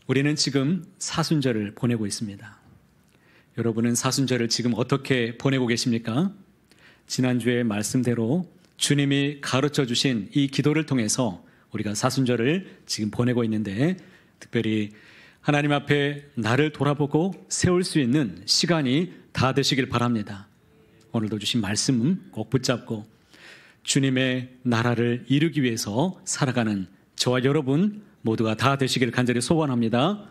우리는 지금 사순절을 보내고 있습니다. 여러분은 사순절을 지금 어떻게 보내고 계십니까? 지난주의 말씀대로 주님이 가르쳐 주신 이 기도를 통해서 우리가 사순절을 지금 보내고 있는데, 특별히 하나님 앞에 나를 돌아보고 세울 수 있는 시간이 다 되시길 바랍니다. 오늘도 주신 말씀 꼭 붙잡고 주님의 나라를 이루기 위해서 살아가는 저와 여러분 모두가 다 되시길 간절히 소원합니다.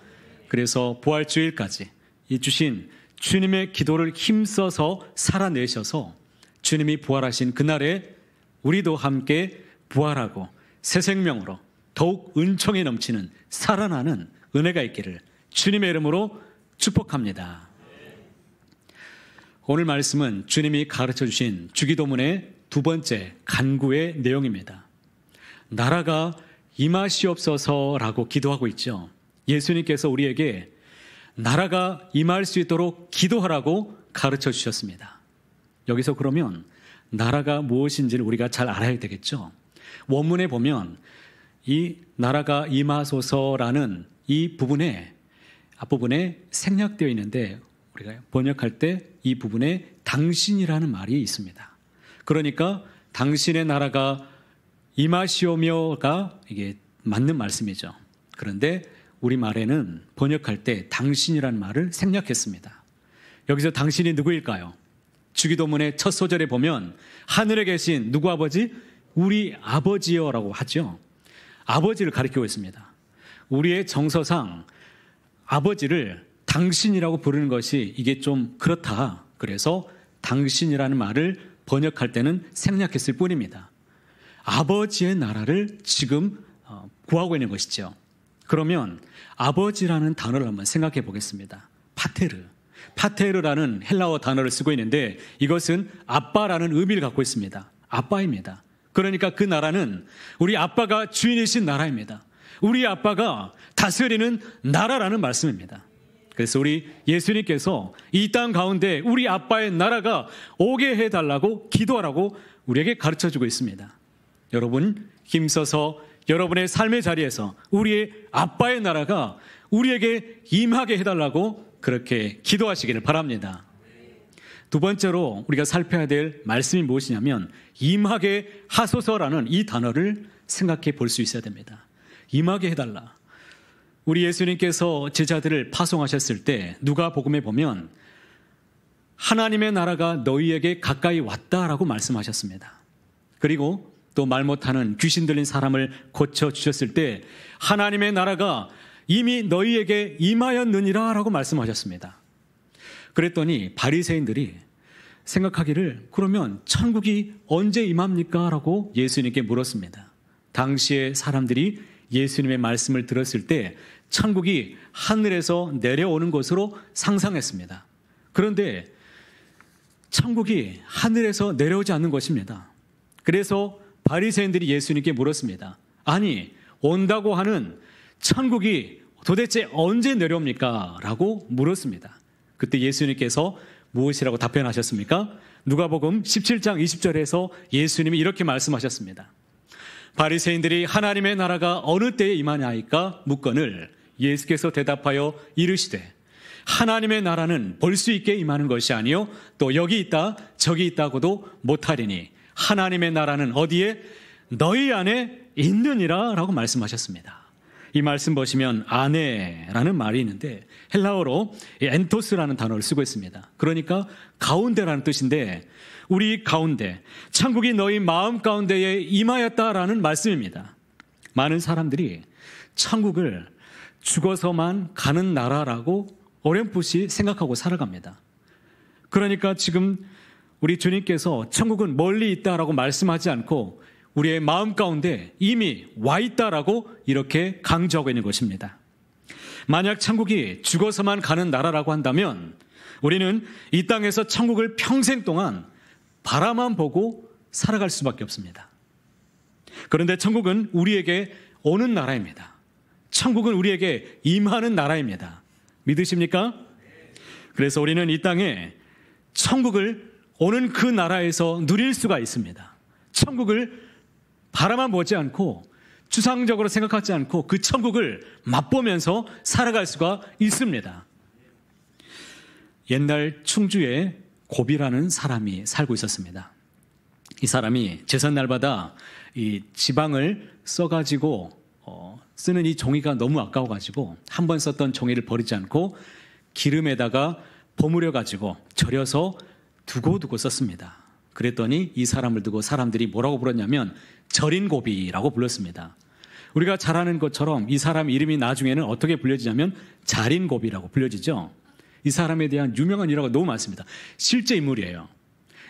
그래서 부활주일까지 이 주신 주님의 기도를 힘써서 살아내셔서 주님이 부활하신 그날에 우리도 함께 부활하고 새 생명으로 더욱 은총이 넘치는 살아나는 은혜가 있기를 주님의 이름으로 축복합니다. 오늘 말씀은 주님이 가르쳐 주신 주기도문의 두 번째 간구의 내용입니다. 나라가 임하시옵소서라고 기도하고 있죠. 예수님께서 우리에게 나라가 임할 수 있도록 기도하라고 가르쳐 주셨습니다. 여기서 그러면 나라가 무엇인지를 우리가 잘 알아야 되겠죠. 원문에 보면 이 나라가 임하소서라는 이 부분에 앞부분에 생략되어 있는데 우리가 번역할 때 이 부분에 당신이라는 말이 있습니다. 그러니까 당신의 나라가 임하시오며가 이게 맞는 말씀이죠. 그런데 우리말에는 번역할 때 당신이라는 말을 생략했습니다. 여기서 당신이 누구일까요? 주기도문의 첫 소절에 보면 하늘에 계신 누구 아버지? 우리 아버지여라고 하죠. 아버지를 가리키고 있습니다. 우리의 정서상 아버지를 당신이라고 부르는 것이 이게 좀 그렇다. 그래서 당신이라는 말을 번역할 때는 생략했을 뿐입니다. 아버지의 나라를 지금 구하고 있는 것이죠. 그러면 아버지라는 단어를 한번 생각해 보겠습니다. 파테르. 파테르라는 헬라어 단어를 쓰고 있는데 이것은 아빠라는 의미를 갖고 있습니다. 아빠입니다. 그러니까 그 나라는 우리 아빠가 주인이신 나라입니다. 우리 아빠가 다스리는 나라라는 말씀입니다. 그래서 우리 예수님께서 이 땅 가운데 우리 아빠의 나라가 오게 해달라고 기도하라고 우리에게 가르쳐주고 있습니다. 여러분 힘써서 여러분의 삶의 자리에서 우리의 아빠의 나라가 우리에게 임하게 해달라고 그렇게 기도하시기를 바랍니다. 두 번째로 우리가 살펴야 될 말씀이 무엇이냐면 임하게 하소서라는 이 단어를 생각해 볼 수 있어야 됩니다. 임하게 해달라. 우리 예수님께서 제자들을 파송하셨을 때 누가복음에 보면 하나님의 나라가 너희에게 가까이 왔다라고 말씀하셨습니다. 그리고 또 말 못하는 귀신 들린 사람을 고쳐주셨을 때 하나님의 나라가 이미 너희에게 임하였느니라 라고 말씀하셨습니다. 그랬더니 바리새인들이 생각하기를 그러면 천국이 언제 임합니까? 라고 예수님께 물었습니다. 당시에 사람들이 예수님의 말씀을 들었을 때 천국이 하늘에서 내려오는 것으로 상상했습니다. 그런데 천국이 하늘에서 내려오지 않는 것입니다. 그래서 바리새인들이 예수님께 물었습니다. 아니, 온다고 하는 천국이 도대체 언제 내려옵니까? 라고 물었습니다. 그때 예수님께서 무엇이라고 답변하셨습니까? 누가복음 17장 20절에서 예수님이 이렇게 말씀하셨습니다. 바리새인들이 하나님의 나라가 어느 때에 임하냐이까 묻거늘 예수께서 대답하여 이르시되 하나님의 나라는 볼 수 있게 임하는 것이 아니요 또 여기 있다 저기 있다고도 못하리니 하나님의 나라는 어디에? 너희 안에 있느니라 라고 말씀하셨습니다. 이 말씀 보시면 안에라는 말이 있는데 헬라어로 엔토스라는 단어를 쓰고 있습니다. 그러니까 가운데라는 뜻인데 우리 가운데 천국이 너희 마음 가운데에 임하였다라는 말씀입니다. 많은 사람들이 천국을 죽어서만 가는 나라라고 어렴풋이 생각하고 살아갑니다. 그러니까 지금 우리 주님께서 천국은 멀리 있다라고 말씀하지 않고 우리의 마음 가운데 이미 와 있다라고 이렇게 강조하고 있는 것입니다. 만약 천국이 죽어서만 가는 나라라고 한다면 우리는 이 땅에서 천국을 평생 동안 바라만 보고 살아갈 수밖에 없습니다. 그런데 천국은 우리에게 오는 나라입니다. 천국은 우리에게 임하는 나라입니다. 믿으십니까? 그래서 우리는 이 땅에 천국을 오는 그 나라에서 누릴 수가 있습니다. 천국을 바라만 보지 않고 추상적으로 생각하지 않고 그 천국을 맛보면서 살아갈 수가 있습니다. 옛날 충주에 고비라는 사람이 살고 있었습니다. 이 사람이 제삿날마다 이 지방을 써가지고 쓰는 이 종이가 너무 아까워가지고 한 번 썼던 종이를 버리지 않고 기름에다가 버무려가지고 절여서 두고두고 썼습니다. 그랬더니 이 사람을 두고 사람들이 뭐라고 불렀냐면 절인 고비라고 불렀습니다. 우리가 잘 아는 것처럼 이 사람 이름이 나중에는 어떻게 불려지냐면 자린 고비라고 불려지죠. 이 사람에 대한 유명한 일화가 너무 많습니다. 실제 인물이에요.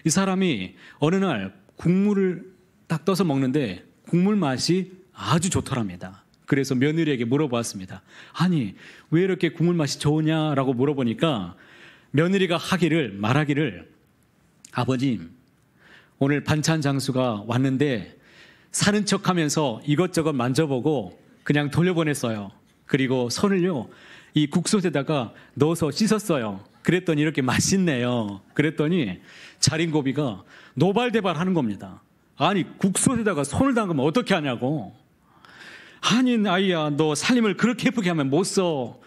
이 사람이 어느 날 국물을 딱 떠서 먹는데 국물 맛이 아주 좋더랍니다. 그래서 며느리에게 물어보았습니다. 아니, 왜 이렇게 국물 맛이 좋으냐라고 물어보니까 며느리가 말하기를 아버님, 오늘 반찬 장수가 왔는데 사는 척하면서 이것저것 만져보고 그냥 돌려보냈어요. 그리고 손을요, 이 국솥에다가 넣어서 씻었어요. 그랬더니 이렇게 맛있네요. 그랬더니 자린고비가 노발대발 하는 겁니다. 아니, 국솥에다가 손을 담그면 어떻게 하냐고. 아니, 아이야, 너 살림을 그렇게 예쁘게 하면 못 써.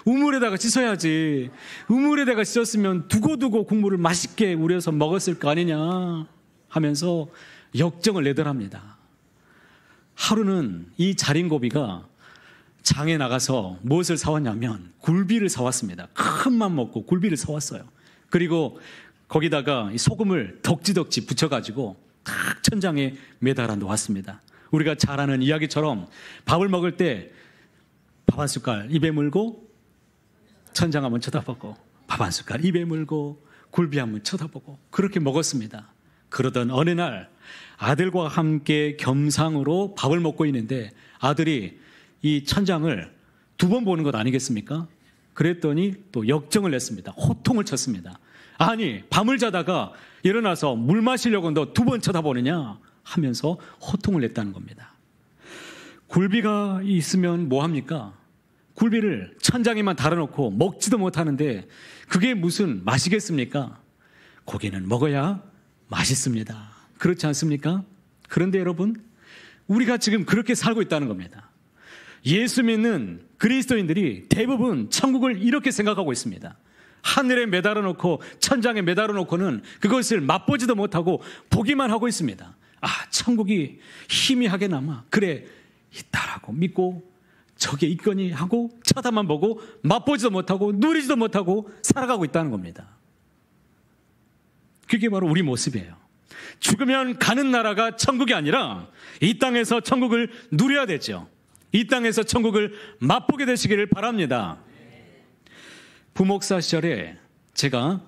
우물에다가 씻어야지. 우물에다가 씻었으면 두고두고 국물을 맛있게 우려서 먹었을 거 아니냐 하면서 역정을 내더랍니다. 하루는 이 자린고비가 장에 나가서 무엇을 사왔냐면 굴비를 사왔습니다. 큰 맘 먹고 굴비를 사왔어요. 그리고 거기다가 소금을 덕지덕지 붙여가지고 탁 천장에 매달아 놓았습니다. 우리가 잘 아는 이야기처럼 밥을 먹을 때 밥 한 숟갈 입에 물고 천장 한번 쳐다보고 밥 한 숟갈 입에 물고 굴비 한번 쳐다보고 그렇게 먹었습니다. 그러던 어느 날 아들과 함께 겸상으로 밥을 먹고 있는데 아들이 이 천장을 2번 보는 것 아니겠습니까? 그랬더니 또 역정을 냈습니다. 호통을 쳤습니다. 아니, 밤을 자다가 일어나서 물 마시려고 너 2번 쳐다보느냐 하면서 호통을 냈다는 겁니다. 굴비가 있으면 뭐합니까? 굴비를 천장에만 달아놓고 먹지도 못하는데 그게 무슨 맛이겠습니까? 고기는 먹어야 맛있습니다. 그렇지 않습니까? 그런데 여러분, 우리가 지금 그렇게 살고 있다는 겁니다. 예수 믿는 그리스도인들이 대부분 천국을 이렇게 생각하고 있습니다. 하늘에 매달아 놓고 천장에 매달아 놓고는 그것을 맛보지도 못하고 보기만 하고 있습니다. 아, 천국이 희미하게나마 그래 있다라고 믿고 저게 있거니 하고 쳐다만 보고 맛보지도 못하고 누리지도 못하고 살아가고 있다는 겁니다. 그게 바로 우리 모습이에요. 죽으면 가는 나라가 천국이 아니라 이 땅에서 천국을 누려야 되죠. 이 땅에서 천국을 맛보게 되시기를 바랍니다. 부목사 시절에 제가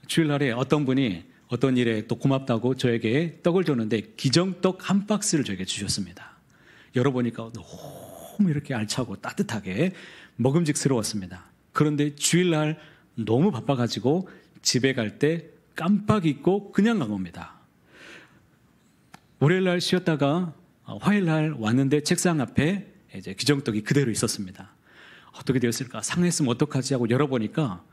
주일날에 어떤 분이 어떤 일에 또 고맙다고 저에게 떡을 줬는데 기정떡 한 박스를 저에게 주셨습니다. 열어보니까 너무 이렇게 알차고 따뜻하게 먹음직스러웠습니다. 그런데 주일날 너무 바빠가지고 집에 갈 때 깜빡 잊고 그냥 간 겁니다. 월요일날 쉬었다가 화요일날 왔는데 책상 앞에 이제 기정떡이 그대로 있었습니다. 어떻게 되었을까? 상했으면 어떡하지 하고 열어보니까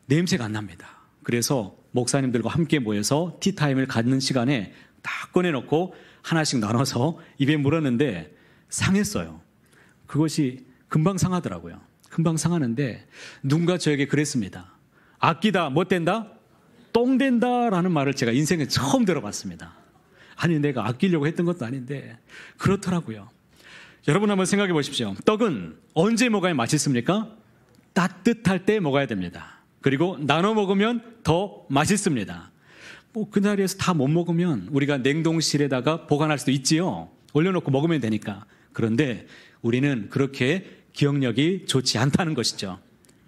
냄새가 안 납니다. 그래서 목사님들과 함께 모여서 티타임을 갖는 시간에 딱 꺼내놓고 하나씩 나눠서 입에 물었는데 상했어요. 그것이 금방 상하더라고요. 금방 상하는데 누군가 저에게 그랬습니다. 아끼다 못 된다? 똥 된다라는 말을 제가 인생에 처음 들어봤습니다. 아니, 내가 아끼려고 했던 것도 아닌데 그렇더라고요. 여러분 한번 생각해 보십시오. 떡은 언제 먹어야 맛있습니까? 따뜻할 때 먹어야 됩니다. 그리고 나눠 먹으면 더 맛있습니다. 그 자리에서 다 못 먹으면 우리가 냉동실에다가 보관할 수도 있지요. 올려놓고 먹으면 되니까. 그런데 우리는 그렇게 기억력이 좋지 않다는 것이죠.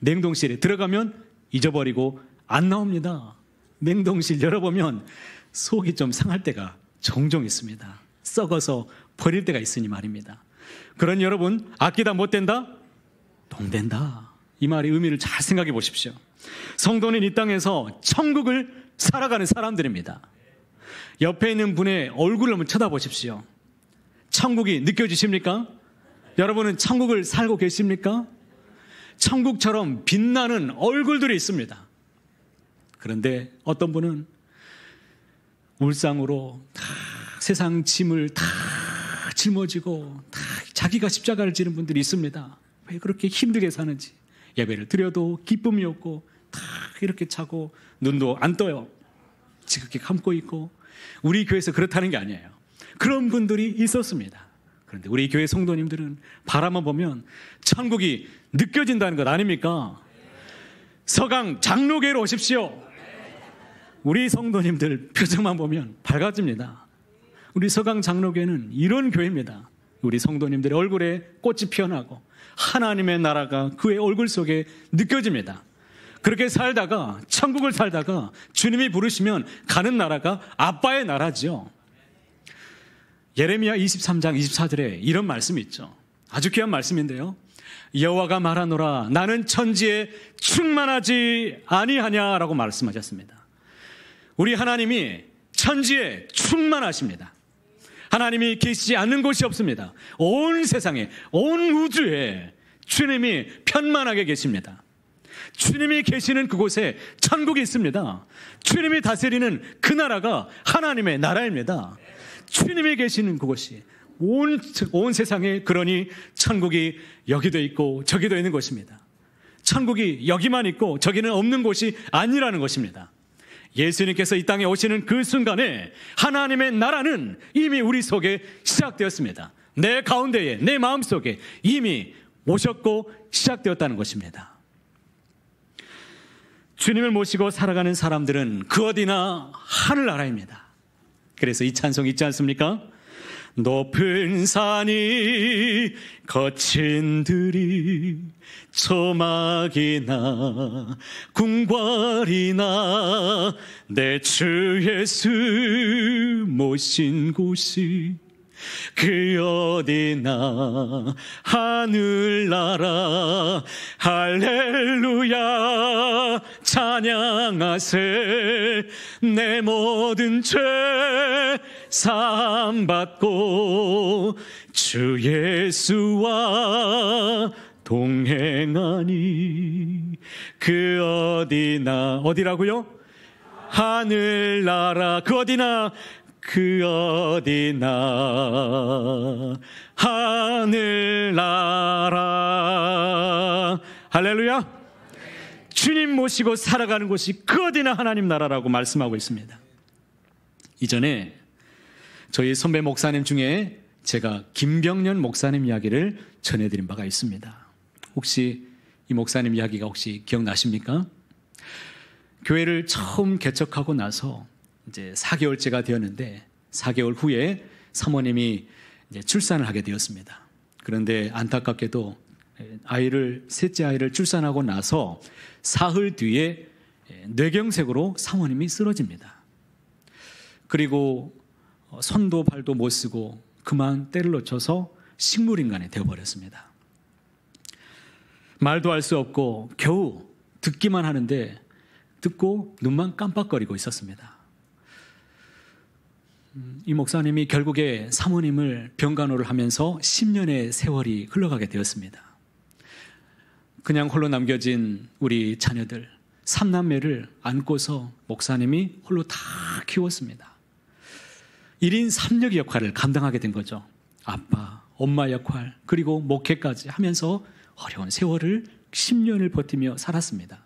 냉동실에 들어가면 잊어버리고 안 나옵니다. 냉동실 열어보면 속이 좀 상할 때가 종종 있습니다. 썩어서 버릴 때가 있으니 말입니다. 그런 여러분, 아끼다 못 된다? 똥 된다. 이 말의 의미를 잘 생각해 보십시오. 성도는 이 땅에서 천국을 살아가는 사람들입니다. 옆에 있는 분의 얼굴을 한번 쳐다보십시오. 천국이 느껴지십니까? 여러분은 천국을 살고 계십니까? 천국처럼 빛나는 얼굴들이 있습니다. 그런데 어떤 분은 울상으로 다 세상 짐을 다 짊어지고 다 자기가 십자가를 지는 분들이 있습니다. 왜 그렇게 힘들게 사는지. 예배를 드려도 기쁨이 없고 다 이렇게 차고 눈도 안 떠요. 지극히 감고 있고. 우리 교회에서 그렇다는 게 아니에요. 그런 분들이 있었습니다. 그런데 우리 교회 성도님들은 바라만 보면 천국이 느껴진다는 것 아닙니까? 서강 장로교회로 오십시오. 우리 성도님들 표정만 보면 밝아집니다. 우리 서강 장로교회는 이런 교회입니다. 우리 성도님들의 얼굴에 꽃이 피어나고 하나님의 나라가 그의 얼굴 속에 느껴집니다. 그렇게 살다가 천국을 살다가 주님이 부르시면 가는 나라가 아빠의 나라죠. 예레미야 23장 24절에 이런 말씀이 있죠. 아주 귀한 말씀인데요. 여호와가 말하노라 나는 천지에 충만하지 아니하냐라고 말씀하셨습니다. 우리 하나님이 천지에 충만하십니다. 하나님이 계시지 않는 곳이 없습니다. 온 세상에, 온 우주에 주님이 편만하게 계십니다. 주님이 계시는 그곳에 천국이 있습니다. 주님이 다스리는 그 나라가 하나님의 나라입니다. 주님이 계시는 그곳이 온 세상에 그러니 천국이 여기도 있고 저기도 있는 곳입니다. 천국이 여기만 있고 저기는 없는 곳이 아니라는 것입니다. 예수님께서 이 땅에 오시는 그 순간에 하나님의 나라는 이미 우리 속에 시작되었습니다. 내 가운데에, 내 마음속에 이미 오셨고 시작되었다는 것입니다. 주님을 모시고 살아가는 사람들은 그 어디나 하늘나라입니다. 그래서 이 찬송 있지 않습니까? 높은 산이 거친 들이 초막이나 궁궐이나 내 주 예수 모신 곳이 그 어디나 하늘나라 할렐루야 찬양하세 내 모든 죄 사함받고 주 예수와 동행하니 그 어디라고요? 하늘나라 그 어디나 하늘나라 할렐루야. 주님 모시고 살아가는 곳이 그 어디나 하나님 나라라고 말씀하고 있습니다. 이전에 저희 선배 목사님 중에 제가 김병년 목사님 이야기를 전해드린 바가 있습니다. 혹시 이 목사님 이야기가 혹시 기억나십니까? 교회를 처음 개척하고 나서 이제 4개월째가 되었는데 4개월 후에 사모님이 이제 출산을 하게 되었습니다. 그런데 안타깝게도 셋째 아이를 출산하고 나서 사흘 뒤에 뇌경색으로 사모님이 쓰러집니다. 그리고 손도 발도 못 쓰고 그만 때를 놓쳐서 식물인간이 되어버렸습니다. 말도 할 수 없고 겨우 듣기만 하는데 듣고 눈만 깜빡거리고 있었습니다. 이 목사님이 결국에 사모님을 병간호를 하면서 10년의 세월이 흘러가게 되었습니다. 그냥 홀로 남겨진 우리 자녀들 3남매를 안고서 목사님이 홀로 다 키웠습니다. 1인 3역 역할을 감당하게 된 거죠. 아빠, 엄마 역할, 그리고 목회까지 하면서 어려운 세월을 10년을 버티며 살았습니다.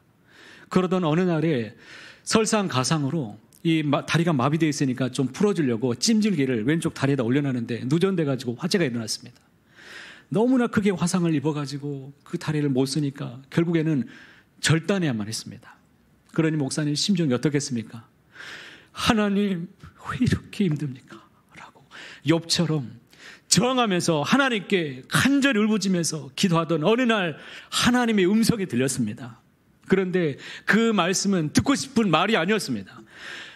그러던 어느 날에 설상가상으로 이 다리가 마비되어 있으니까 좀 풀어주려고 찜질기를 왼쪽 다리에다 올려놨는데 누전돼가지고 화재가 일어났습니다. 너무나 크게 화상을 입어가지고 그 다리를 못 쓰니까 결국에는 절단해야만 했습니다. 그러니 목사님 심정이 어떻겠습니까? 하나님 왜 이렇게 힘듭니까? 라고 욥처럼 저항하면서 하나님께 간절히 울부짖으면서 기도하던 어느 날 하나님의 음성이 들렸습니다. 그런데 그 말씀은 듣고 싶은 말이 아니었습니다.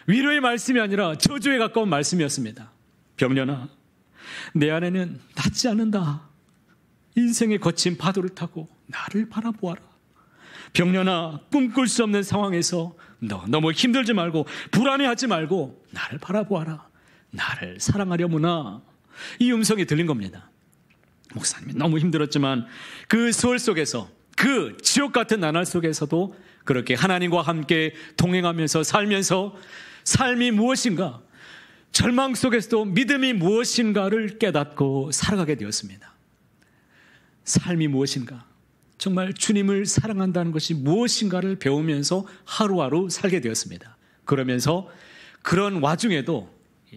위로의 말씀이 아니라 저주에 가까운 말씀이었습니다. 병년아, 내 안에는 낫지 않는다. 인생의 거친 파도를 타고 나를 바라보아라. 병년아, 꿈꿀 수 없는 상황에서 너무 힘들지 말고 불안해하지 말고 나를 바라보아라. 나를 사랑하려무나. 이 음성이 들린 겁니다. 목사님이 너무 힘들었지만 그 소울 속에서 그 지옥 같은 나날 속에서도 그렇게 하나님과 함께 동행하면서 살면서 삶이 무엇인가, 절망 속에서도 믿음이 무엇인가를 깨닫고 살아가게 되었습니다. 삶이 무엇인가, 정말 주님을 사랑한다는 것이 무엇인가를 배우면서 하루하루 살게 되었습니다. 그러면서 그런 와중에도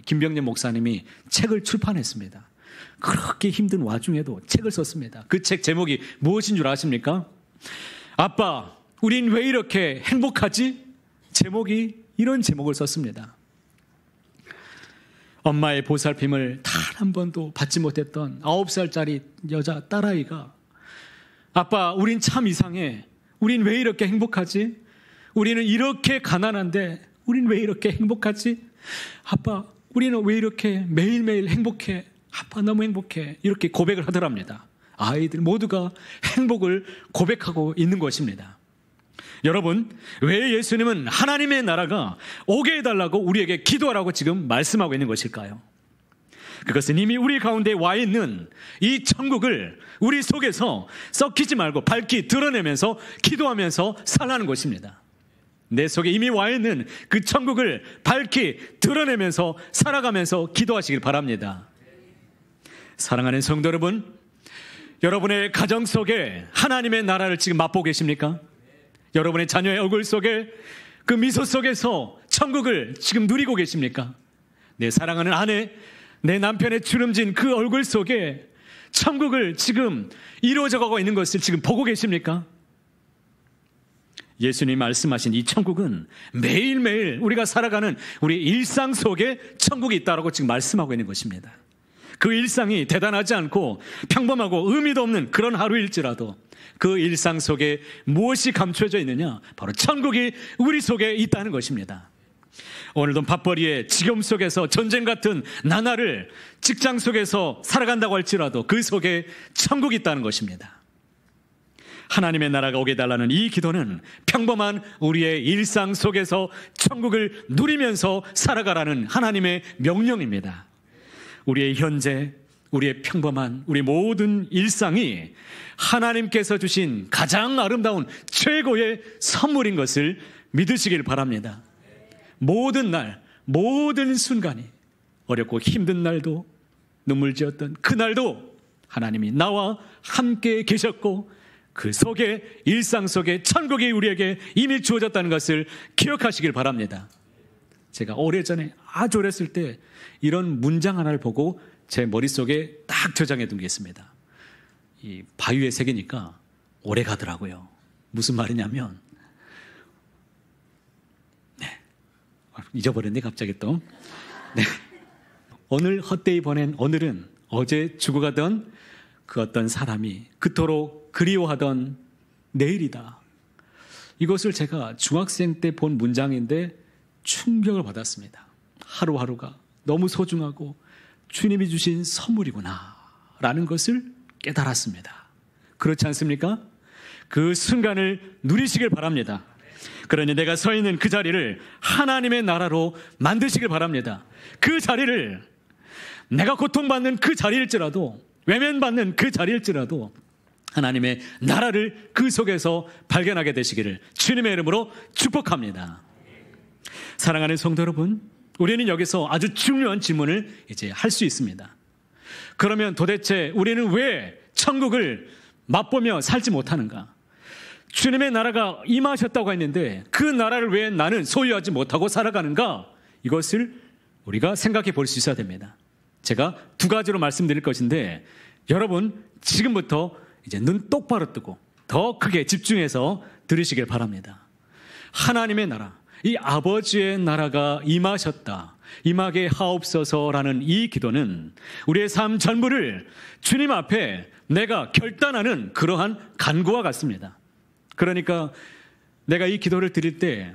김병년 목사님이 책을 출판했습니다. 그렇게 힘든 와중에도 책을 썼습니다. 그 책 제목이 무엇인 줄 아십니까? 아빠, 우린 왜 이렇게 행복하지? 제목이 이런 제목을 썼습니다. 엄마의 보살핌을 단 한 번도 받지 못했던 9살짜리 여자 딸아이가 아빠, 우린 참 이상해. 우린 왜 이렇게 행복하지? 우리는 이렇게 가난한데 우린 왜 이렇게 행복하지? 아빠, 우리는 왜 이렇게 매일매일 행복해? 아빠, 너무 행복해. 이렇게 고백을 하더랍니다. 아이들 모두가 행복을 고백하고 있는 것입니다. 여러분, 왜 예수님은 하나님의 나라가 오게 해달라고 우리에게 기도하라고 지금 말씀하고 있는 것일까요? 그것은 이미 우리 가운데 와 있는 이 천국을 우리 속에서 썩히지 말고 밝히 드러내면서 기도하면서 살라는 것입니다. 내 속에 이미 와 있는 그 천국을 밝히 드러내면서 살아가면서 기도하시길 바랍니다. 사랑하는 성도 여러분, 여러분의 가정 속에 하나님의 나라를 지금 맛보고 계십니까? 여러분의 자녀의 얼굴 속에 그 미소 속에서 천국을 지금 누리고 계십니까? 내 사랑하는 아내, 내 남편의 주름진 그 얼굴 속에 천국을 지금 이루어져가고 있는 것을 지금 보고 계십니까? 예수님이 말씀하신 이 천국은 매일매일 우리가 살아가는 우리 일상 속에 천국이 있다고 지금 말씀하고 있는 것입니다. 그 일상이 대단하지 않고 평범하고 의미도 없는 그런 하루일지라도 그 일상 속에 무엇이 감춰져 있느냐? 바로 천국이 우리 속에 있다는 것입니다. 오늘도 밥벌이의 지금 속에서 전쟁 같은 나날을 직장 속에서 살아간다고 할지라도 그 속에 천국이 있다는 것입니다. 하나님의 나라가 오게 해달라는 이 기도는 평범한 우리의 일상 속에서 천국을 누리면서 살아가라는 하나님의 명령입니다. 우리의 현재, 우리의 평범한 우리 모든 일상이 하나님께서 주신 가장 아름다운 최고의 선물인 것을 믿으시길 바랍니다. 모든 날, 모든 순간이 어렵고 힘든 날도 눈물 지었던 그날도 하나님이 나와 함께 계셨고 그 속에 일상 속에 천국이 우리에게 이미 주어졌다는 것을 기억하시길 바랍니다. 제가 오래전에 아주 어렸을 때 이런 문장 하나를 보고 제 머릿속에 딱 저장해 둔 게 있습니다. 이 바위에 새기니까 오래 가더라고요. 무슨 말이냐면 잊어버렸네 갑자기 또. 네. 오늘 헛되이 보낸 오늘은 어제 죽어가던 그 어떤 사람이 그토록 그리워하던 내일이다. 이것을 제가 중학생 때 본 문장인데 충격을 받았습니다. 하루하루가 너무 소중하고 주님이 주신 선물이구나 라는 것을 깨달았습니다. 그렇지 않습니까? 그 순간을 누리시길 바랍니다. 그러니 내가 서 있는 그 자리를 하나님의 나라로 만드시길 바랍니다. 그 자리를 내가 고통받는 그 자리일지라도 외면받는 그 자리일지라도 하나님의 나라를 그 속에서 발견하게 되시기를 주님의 이름으로 축복합니다. 사랑하는 성도 여러분, 우리는 여기서 아주 중요한 질문을 이제 할 수 있습니다. 그러면 도대체 우리는 왜 천국을 맛보며 살지 못하는가? 주님의 나라가 임하셨다고 했는데 그 나라를 왜 나는 소유하지 못하고 살아가는가? 이것을 우리가 생각해 볼 수 있어야 됩니다. 제가 두 가지로 말씀드릴 것인데 여러분 지금부터 이제 눈 똑바로 뜨고 더 크게 집중해서 들으시길 바랍니다. 하나님의 나라, 이 아버지의 나라가 임하셨다, 임하게 하옵소서라는 이 기도는 우리의 삶 전부를 주님 앞에 내가 결단하는 그러한 간구와 같습니다. 그러니까 내가 이 기도를 드릴 때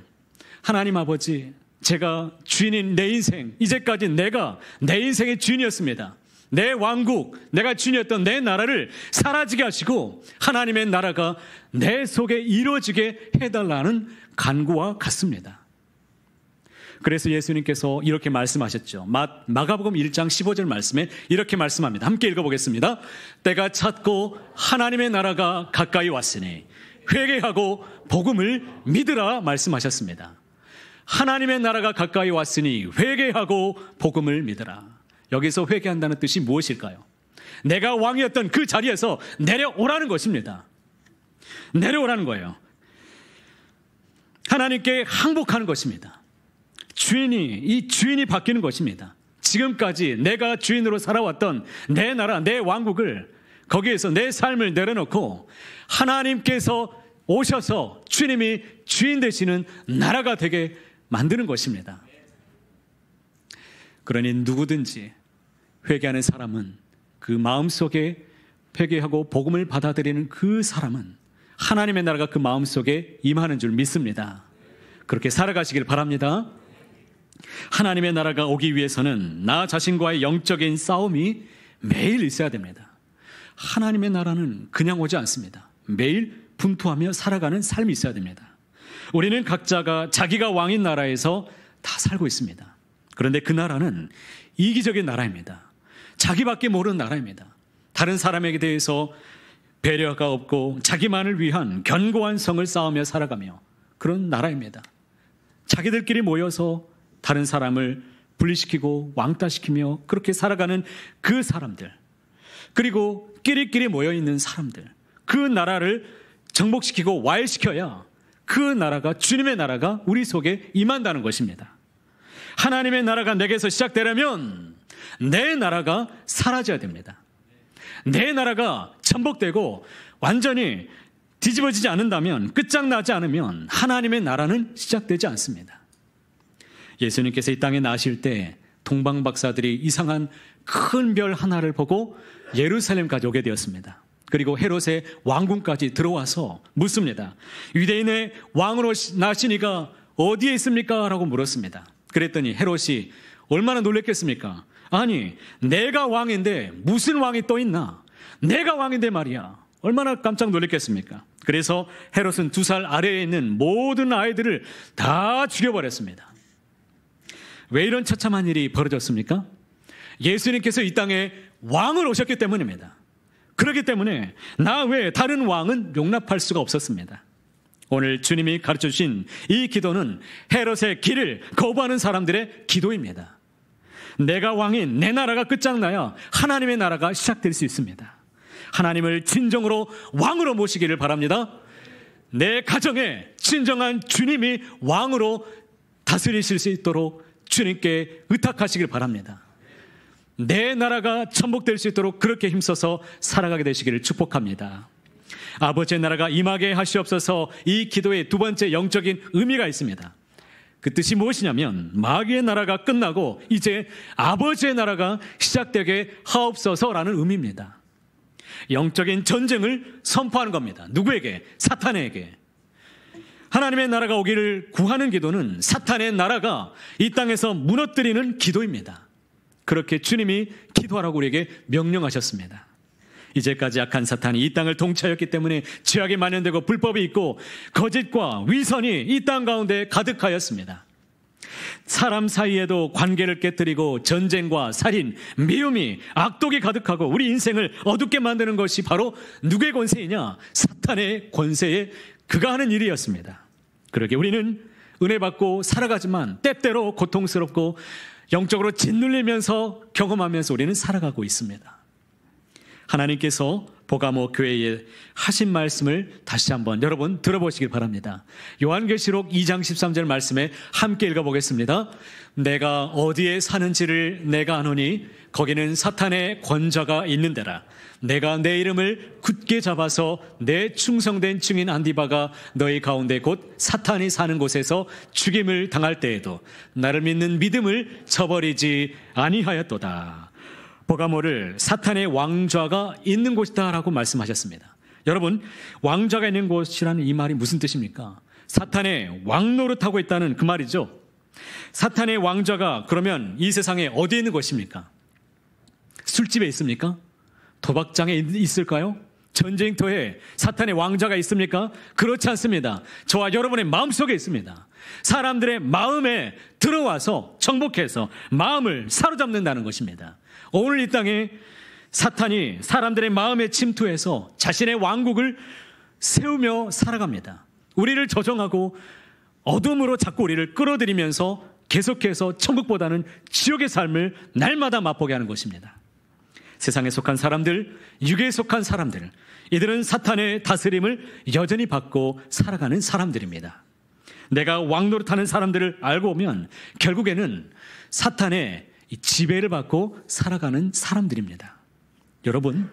하나님 아버지, 제가 주인인 내 인생, 이제까지 내가 내 인생의 주인이었습니다. 내 왕국, 내가 주인이었던 내 나라를 사라지게 하시고 하나님의 나라가 내 속에 이루어지게 해달라는 간구와 같습니다. 그래서 예수님께서 이렇게 말씀하셨죠. 마가복음 1장 15절 말씀에 이렇게 말씀합니다. 함께 읽어보겠습니다. 때가 찼고 하나님의 나라가 가까이 왔으니 회개하고 복음을 믿으라 말씀하셨습니다. 하나님의 나라가 가까이 왔으니 회개하고 복음을 믿으라. 여기서 회개한다는 뜻이 무엇일까요? 내가 왕이었던 그 자리에서 내려오라는 것입니다. 내려오라는 거예요. 하나님께 항복하는 것입니다. 이 주인이 바뀌는 것입니다. 지금까지 내가 주인으로 살아왔던 내 나라, 내 왕국을 거기에서 내 삶을 내려놓고 하나님께서 오셔서 주님이 주인 되시는 나라가 되게 만드는 것입니다. 그러니 누구든지 회개하는 사람은 그 마음속에 회개하고 복음을 받아들이는 그 사람은 하나님의 나라가 그 마음속에 임하는 줄 믿습니다. 그렇게 살아가시길 바랍니다. 하나님의 나라가 오기 위해서는 나 자신과의 영적인 싸움이 매일 있어야 됩니다. 하나님의 나라는 그냥 오지 않습니다. 매일 분투하며 살아가는 삶이 있어야 됩니다. 우리는 각자가 자기가 왕인 나라에서 다 살고 있습니다. 그런데 그 나라는 이기적인 나라입니다. 자기밖에 모르는 나라입니다. 다른 사람에게 대해서 배려가 없고 자기만을 위한 견고한 성을 쌓으며 살아가며 그런 나라입니다. 자기들끼리 모여서 다른 사람을 분리시키고 왕따시키며 그렇게 살아가는 그 사람들, 그리고 끼리끼리 모여있는 사람들, 그 나라를 정복시키고 와해시켜야 그 나라가, 주님의 나라가 우리 속에 임한다는 것입니다. 하나님의 나라가 내게서 시작되려면 내 나라가 사라져야 됩니다. 내 나라가 전복되고 완전히 뒤집어지지 않는다면, 끝장나지 않으면 하나님의 나라는 시작되지 않습니다. 예수님께서 이 땅에 나실 때 동방박사들이 이상한 큰 별 하나를 보고 예루살렘까지 오게 되었습니다. 그리고 헤롯의 왕궁까지 들어와서 묻습니다. 유대인의 왕으로 나시니가 어디에 있습니까? 라고 물었습니다. 그랬더니 헤롯이 얼마나 놀랬겠습니까? 아니, 내가 왕인데 무슨 왕이 또 있나? 내가 왕인데 말이야. 얼마나 깜짝 놀랐겠습니까? 그래서 헤롯은 2살 아래에 있는 모든 아이들을 다 죽여버렸습니다. 왜 이런 처참한 일이 벌어졌습니까? 예수님께서 이 땅에 왕을 오셨기 때문입니다. 그렇기 때문에 나 외에 다른 왕은 용납할 수가 없었습니다. 오늘 주님이 가르쳐 주신 이 기도는 헤롯의 길을 거부하는 사람들의 기도입니다. 내가 왕인 내 나라가 끝장나야 하나님의 나라가 시작될 수 있습니다. 하나님을 진정으로 왕으로 모시기를 바랍니다. 내 가정에 진정한 주님이 왕으로 다스리실 수 있도록 주님께 의탁하시길 바랍니다. 내 나라가 천복될 수 있도록 그렇게 힘써서 살아가게 되시기를 축복합니다. 아버지의 나라가 임하게 하시옵소서. 이 기도의 두 번째 영적인 의미가 있습니다. 그 뜻이 무엇이냐면 마귀의 나라가 끝나고 이제 아버지의 나라가 시작되게 하옵소서라는 의미입니다. 영적인 전쟁을 선포하는 겁니다. 누구에게? 사탄에게. 하나님의 나라가 오기를 구하는 기도는 사탄의 나라가 이 땅에서 무너뜨리는 기도입니다. 그렇게 주님이 기도하라고 우리에게 명령하셨습니다. 이제까지 악한 사탄이 이 땅을 통치하였기 때문에 죄악이 만연되고 불법이 있고 거짓과 위선이 이 땅 가운데 가득하였습니다. 사람 사이에도 관계를 깨뜨리고 전쟁과 살인, 미움이, 악독이 가득하고 우리 인생을 어둡게 만드는 것이 바로 누구의 권세이냐? 사탄의 권세에 그가 하는 일이었습니다. 그러게 우리는 은혜 받고 살아가지만 때때로 고통스럽고 영적으로 짓눌리면서 경험하면서 우리는 살아가고 있습니다. 하나님께서 보가모 교회에 하신 말씀을 다시 한번 여러분 들어보시길 바랍니다. 요한계시록 2장 13절 말씀에 함께 읽어보겠습니다. 내가 어디에 사는지를 내가 아노니 거기는 사탄의 권좌가 있는 데라. 내가 내 이름을 굳게 잡아서 내 충성된 증인 안디바가 너희 가운데 곧 사탄이 사는 곳에서 죽임을 당할 때에도 나를 믿는 믿음을 저버리지 아니하였도다. 보가모를 사탄의 왕좌가 있는 곳이다 라고 말씀하셨습니다. 여러분, 왕좌가 있는 곳이라는 이 말이 무슨 뜻입니까? 사탄의 왕노릇하고 있다는 그 말이죠. 사탄의 왕좌가 그러면 이 세상에 어디에 있는 것입니까? 술집에 있습니까? 도박장에 있을까요? 전쟁터에 사탄의 왕좌가 있습니까? 그렇지 않습니다. 저와 여러분의 마음속에 있습니다. 사람들의 마음에 들어와서 정복해서 마음을 사로잡는다는 것입니다. 오늘 이 땅에 사탄이 사람들의 마음에 침투해서 자신의 왕국을 세우며 살아갑니다. 우리를 조종하고 어둠으로 자꾸 우리를 끌어들이면서 계속해서 천국보다는 지옥의 삶을 날마다 맛보게 하는 것입니다. 세상에 속한 사람들, 육에 속한 사람들, 이들은 사탄의 다스림을 여전히 받고 살아가는 사람들입니다. 내가 왕노릇하는 사람들을 알고 보면 결국에는 사탄의 지배를 받고 살아가는 사람들입니다. 여러분,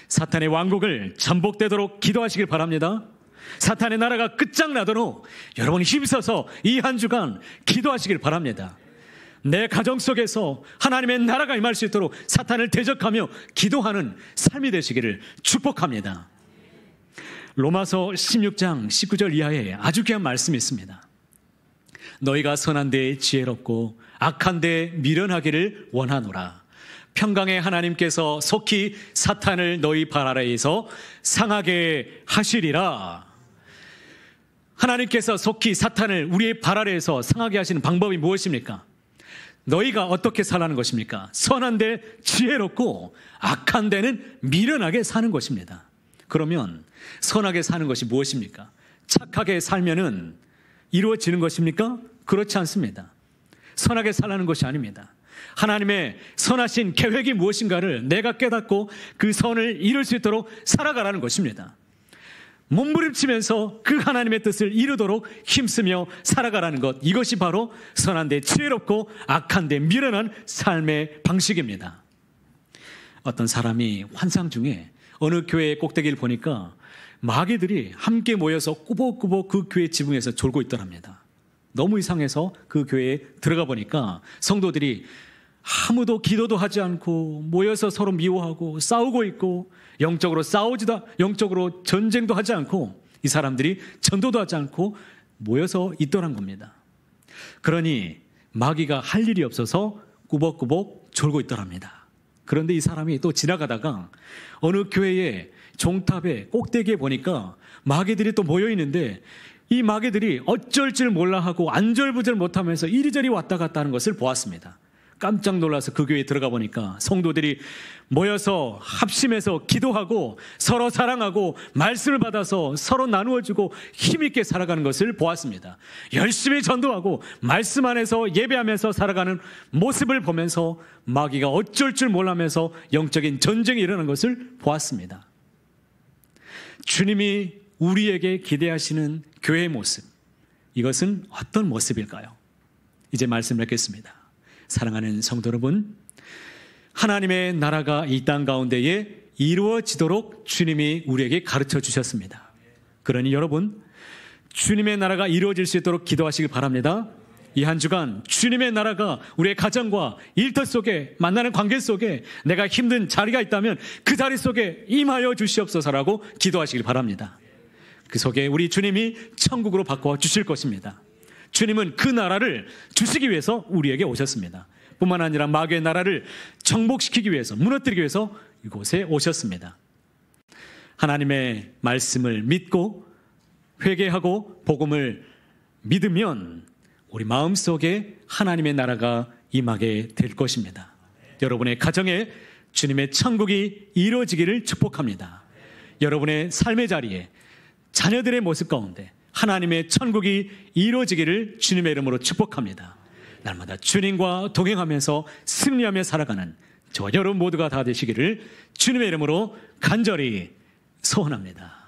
사탄의 왕국을 전복되도록 기도하시길 바랍니다. 사탄의 나라가 끝장나도록 여러분 힘써서 이 한 주간 기도하시길 바랍니다. 내 가정 속에서 하나님의 나라가 임할 수 있도록 사탄을 대적하며 기도하는 삶이 되시기를 축복합니다. 로마서 16장 19절 이하에 아주 귀한 말씀이 있습니다. 너희가 선한 데에 지혜롭고 악한 데에 미련하기를 원하노라. 평강의 하나님께서 속히 사탄을 너희 발 아래에서 상하게 하시리라. 하나님께서 속히 사탄을 우리의 발 아래에서 상하게 하시는 방법이 무엇입니까? 너희가 어떻게 살라는 것입니까? 선한 데 지혜롭고 악한 데는 미련하게 사는 것입니다. 그러면 선하게 사는 것이 무엇입니까? 착하게 살면은 이루어지는 것입니까? 그렇지 않습니다. 선하게 살라는 것이 아닙니다. 하나님의 선하신 계획이 무엇인가를 내가 깨닫고 그 선을 이룰 수 있도록 살아가라는 것입니다. 몸부림치면서 그 하나님의 뜻을 이루도록 힘쓰며 살아가라는 것, 이것이 바로 선한데 지혜롭고 악한데 미련한 삶의 방식입니다. 어떤 사람이 환상 중에 어느 교회의 꼭대기를 보니까 마귀들이 함께 모여서 꾸벅꾸벅 그 교회 지붕에서 졸고 있더랍니다. 너무 이상해서 그 교회에 들어가 보니까 성도들이 아무도 기도도 하지 않고 모여서 서로 미워하고 싸우고 있고 영적으로 전쟁도 하지 않고 이 사람들이 전도도 하지 않고 모여서 있더란 겁니다. 그러니 마귀가 할 일이 없어서 꾸벅꾸벅 졸고 있더랍니다. 그런데 이 사람이 또 지나가다가 어느 교회의 종탑의 꼭대기에 보니까 마귀들이 또 모여 있는데 이 마귀들이 어쩔 줄 몰라 하고 안절부절 못하면서 이리저리 왔다 갔다 하는 것을 보았습니다. 깜짝 놀라서 그 교회에 들어가 보니까 성도들이 모여서 합심해서 기도하고 서로 사랑하고 말씀을 받아서 서로 나누어주고 힘있게 살아가는 것을 보았습니다. 열심히 전도하고 말씀 안에서 예배하면서 살아가는 모습을 보면서 마귀가 어쩔 줄 몰라면서 영적인 전쟁이 일어나는 것을 보았습니다. 주님이 우리에게 기대하시는 교회의 모습, 이것은 어떤 모습일까요? 이제 말씀 맺겠습니다. 사랑하는 성도 여러분, 하나님의 나라가 이 땅 가운데에 이루어지도록 주님이 우리에게 가르쳐 주셨습니다. 그러니 여러분, 주님의 나라가 이루어질 수 있도록 기도하시길 바랍니다. 이 한 주간 주님의 나라가 우리의 가정과 일터 속에 만나는 관계 속에 내가 힘든 자리가 있다면 그 자리 속에 임하여 주시옵소서라고 기도하시길 바랍니다. 그 속에 우리 주님이 천국으로 바꿔 주실 것입니다. 주님은 그 나라를 주시기 위해서 우리에게 오셨습니다. 뿐만 아니라 마귀의 나라를 정복시키기 위해서, 무너뜨리기 위해서 이곳에 오셨습니다. 하나님의 말씀을 믿고 회개하고 복음을 믿으면 우리 마음속에 하나님의 나라가 임하게 될 것입니다. 여러분의 가정에 주님의 천국이 이루어지기를 축복합니다. 여러분의 삶의 자리에 자녀들의 모습 가운데 하나님의 천국이 이루어지기를 주님의 이름으로 축복합니다. 날마다 주님과 동행하면서 승리하며 살아가는 저와 여러분 모두가 다 되시기를 주님의 이름으로 간절히 소원합니다.